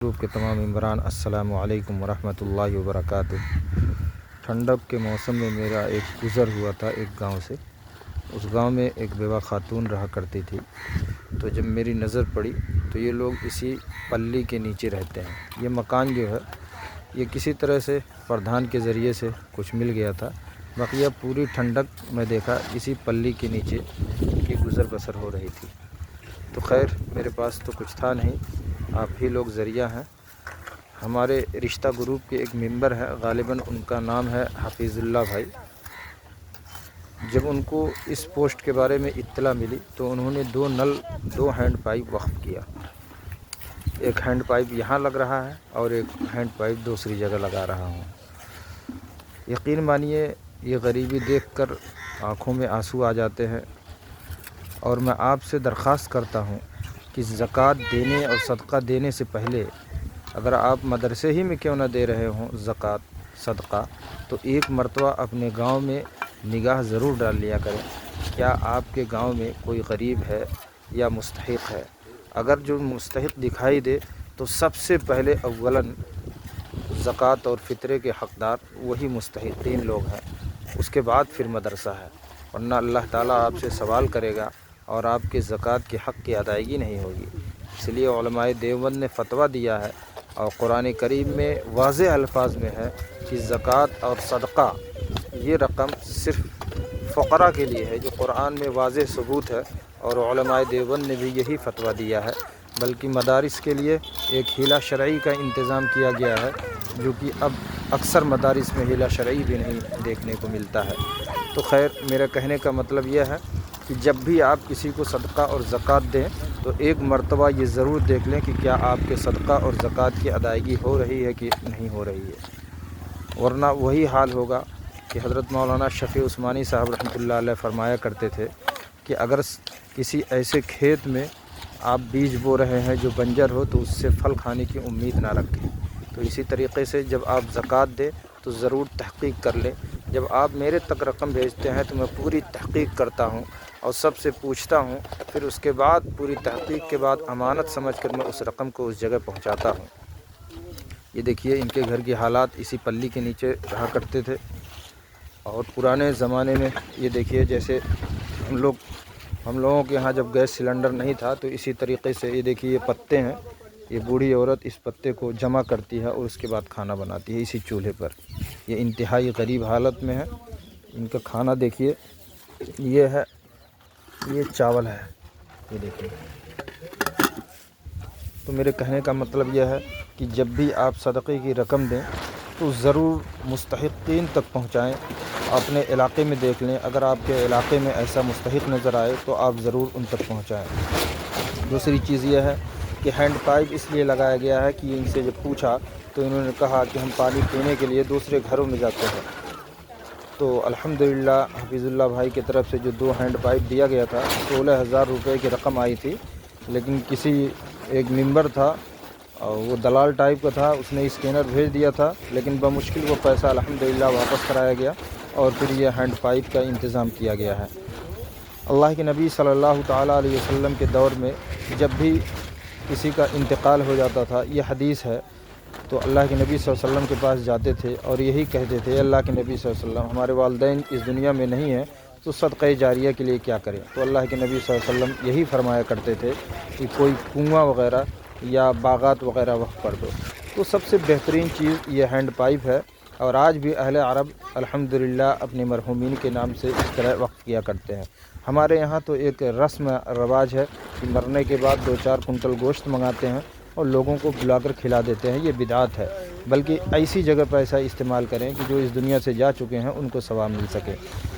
Group के तमाम मेंबरान अस्सलामु अलैकुम वरहमतुल्लाहि वबरकातुह। ठंडक के मौसम में मेरा एक गुज़र हुआ था एक गांव से। उस गांव में एक बेवा खातून रहा करती थी। तो जब मेरी नज़र पड़ी तो ये लोग इसी पल्ली के नीचे रहते हैं। ये मकान जो है ये किसी तरह से प्रधान के ज़रिए से कुछ मिल गया था। बकिया पूरी ठंडक मैं देखा इसी पल्ली के नीचे की गुज़र बसर हो रही थी। तो खैर मेरे पास तो कुछ था नहीं, आप ही लोग ज़रिया हैं। हमारे रिश्ता ग्रुप के एक मेंबर हैं, ग़ालिबन उनका नाम है हफ़ीज़ुल्लाह भाई। जब उनको इस पोस्ट के बारे में इत्तला मिली तो उन्होंने दो हैंड पाइप वक़्फ़ किया। एक हैंड पाइप यहाँ लग रहा है और एक हैंड पाइप दूसरी जगह लगा रहा हूँ। यकीन मानिए ये गरीबी देखकर आँखों में आंसू आ जाते हैं। और मैं आपसे दरख्वास्त करता हूँ कि ज़कात देने और सदक़ा देने से पहले अगर आप मदरसे ही में क्यों ना दे रहे हों ज़कात सदक़ा, तो एक मरतबा अपने गांव में निगाह ज़रूर डाल लिया करें। क्या आपके गांव में कोई गरीब है या मुस्तहिक़ है? अगर जो मुस्तहिक़ दिखाई दे तो सबसे पहले अव्वलन ज़कात और फ़ितरे के हक़दार वही मुस्तहिक़ीन लोग हैं, उसके बाद फिर मदरसा है। वरना अल्लाह ताला आपसे सवाल करेगा और आपके ज़कात के हक़ की अदायगी नहीं होगी। इसलिए उलमाए देवबंद ने फ़तवा दिया है और कुरान करीम में वाज़ेह अल्फाज में है कि ज़कात और सदक़ा ये रकम सिर्फ़ फ़क़रा के लिए है, जो कुरान में वाज़ेह सबूत है। और उलमाए देवबंद ने भी यही फ़तवा दिया है। बल्कि मदारिस के लिए एक हीला शरई का इंतज़ाम किया गया है, जो कि अब अक्सर मदारिस में हीला शरई भी नहीं देखने को मिलता है। तो खैर मेरा कहने का मतलब यह है कि जब भी आप किसी को सदक़ा और ज़कात दें तो एक मरतबा ये ज़रूर देख लें कि क्या आपके सदक़ा और ज़कात की अदायगी हो रही है कि नहीं हो रही है। वरना वही हाल होगा कि हज़रत मौलाना शफ़ी उस्मानी साहब रहमतुल्लाह अलैह फरमाया करते थे कि अगर किसी ऐसे खेत में आप बीज बो रहे हैं जो बंजर हो तो उससे फल खाने की उम्मीद ना रखें। तो इसी तरीक़े से जब आप ज़कात दें तो ज़रूर तहक़ीक़ कर लें। जब आप मेरे तक रकम भेजते हैं तो मैं पूरी तहक़ीक़ करता हूँ और सबसे पूछता हूँ, फिर उसके बाद पूरी तहक़ीक़ के बाद अमानत समझकर मैं उस रकम को उस जगह पहुँचाता हूँ। ये देखिए इनके घर की हालात इसी पल्ली के नीचे रहा करते थे। और पुराने ज़माने में ये देखिए जैसे हम लोगों के यहाँ जब गैस सिलेंडर नहीं था तो इसी तरीक़े से ये देखिए ये पत्ते हैं, ये बूढ़ी औरत इस पत्ते को जमा करती है और उसके बाद खाना बनाती है इसी चूल्हे पर। ये इंतहाई गरीब हालत में है। इनका खाना देखिए, ये है, ये चावल है, ये देखिए। तो मेरे कहने का मतलब यह है कि जब भी आप सदक़े की रकम दें तो ज़रूर मुस्तहिक़ीन तक पहुँचाएँ। अपने इलाक़े में देख लें, अगर आपके इलाक़े में ऐसा मुस्तहिक़ नज़र आए तो आप ज़रूर उन तक पहुँचाएँ। दूसरी चीज़ यह है कि हैंड पाइप इसलिए लगाया गया है कि इनसे जब पूछा तो इन्होंने कहा कि हम पानी पीने के लिए दूसरे घरों में जाते हैं। तो अल्हम्दुलिल्लाह हफ़ीज़ुल्लाह भाई की तरफ से जो 2 हैंड पाइप दिया गया था 16,000 रुपये की रकम आई थी। लेकिन किसी एक मेंबर था और वो दलाल टाइप का था, उसने स्कैनर भेज दिया था, लेकिन बमुश्किल वो पैसा अल्हम्दुलिल्लाह वापस कराया गया और फिर ये हैंड पाइप का इंतज़ाम किया गया है। अल्लाह के नबी सल्लल्लाहु ताला अलैहि वसल्लम के दौर में जब भी किसी का इंतकाल हो जाता था, ये हदीस है, तो अल्लाह के नबी सल्लल्लाहु अलैहि वसल्लम के पास जाते थे और यही कहते थे, अल्लाह के नबी सल्लल्लाहु अलैहि वसल्लम हमारे वालिदैन इस दुनिया में नहीं है तो सदक़े जारिया के लिए क्या करें। तो अल्लाह के नबी सल्लल्लाहु अलैहि वसल्लम यही फरमाया करते थे कि कोई कुआँ वग़ैरह या बागात वग़ैरह वक़्फ़ कर दो। तो सबसे बेहतरीन चीज़ ये हैंड पाइप है। और आज भी अहले अरब अल्हम्दुलिल्लाह अपने मरहूमीन के नाम से इस तरह वक़्फ़ किया करते हैं। हमारे यहाँ तो एक रस्म रवाज है कि मरने के बाद 2-4 कुंटल गोश्त मंगाते हैं और लोगों को बुलाकर खिला देते हैं। ये बिदअत है। बल्कि ऐसी जगह पैसा इस्तेमाल करें कि जो इस दुनिया से जा चुके हैं उनको सवाब मिल सके।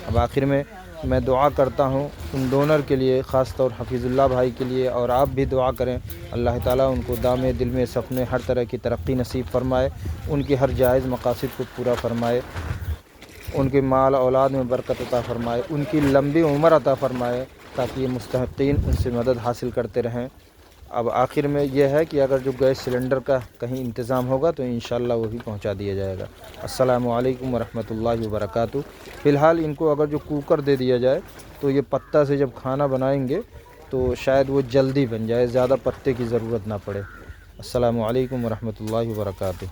अब आखिर में मैं दुआ करता हूँ उन डोनर के लिए, ख़ास तौर हफ़ीज़ुल्लाह भाई के लिए, और आप भी दुआ करें अल्लाह ताला उनको दामे दिल में सपने हर तरह की तरक्की नसीब फ़रमाए, उनकी हर जायज़ मक़ासिद को पूरा फ़रमाए, उनके माल औलाद में बरकत अता फ़रमाए, उनकी लंबी उम्र अता फ़रमाए ताकि ये मुस्तहिक़ीन उनसे मदद हासिल करते रहें। अब आखिर में यह है कि अगर जो गैस सिलेंडर का कहीं इंतज़ाम होगा तो इंशाअल्लाह वो भी पहुंचा दिया जाएगा। अस्सलामु अलैकुम वरहमतुल्लाहि वबरकातुहू। फ़िलहाल इनको अगर जो कुकर दे दिया जाए तो ये पत्ता से जब खाना बनाएंगे तो शायद वो जल्दी बन जाए, ज़्यादा पत्ते की ज़रूरत ना पड़े। السلام علیکم ورحمۃ اللہ وبرکاتہ۔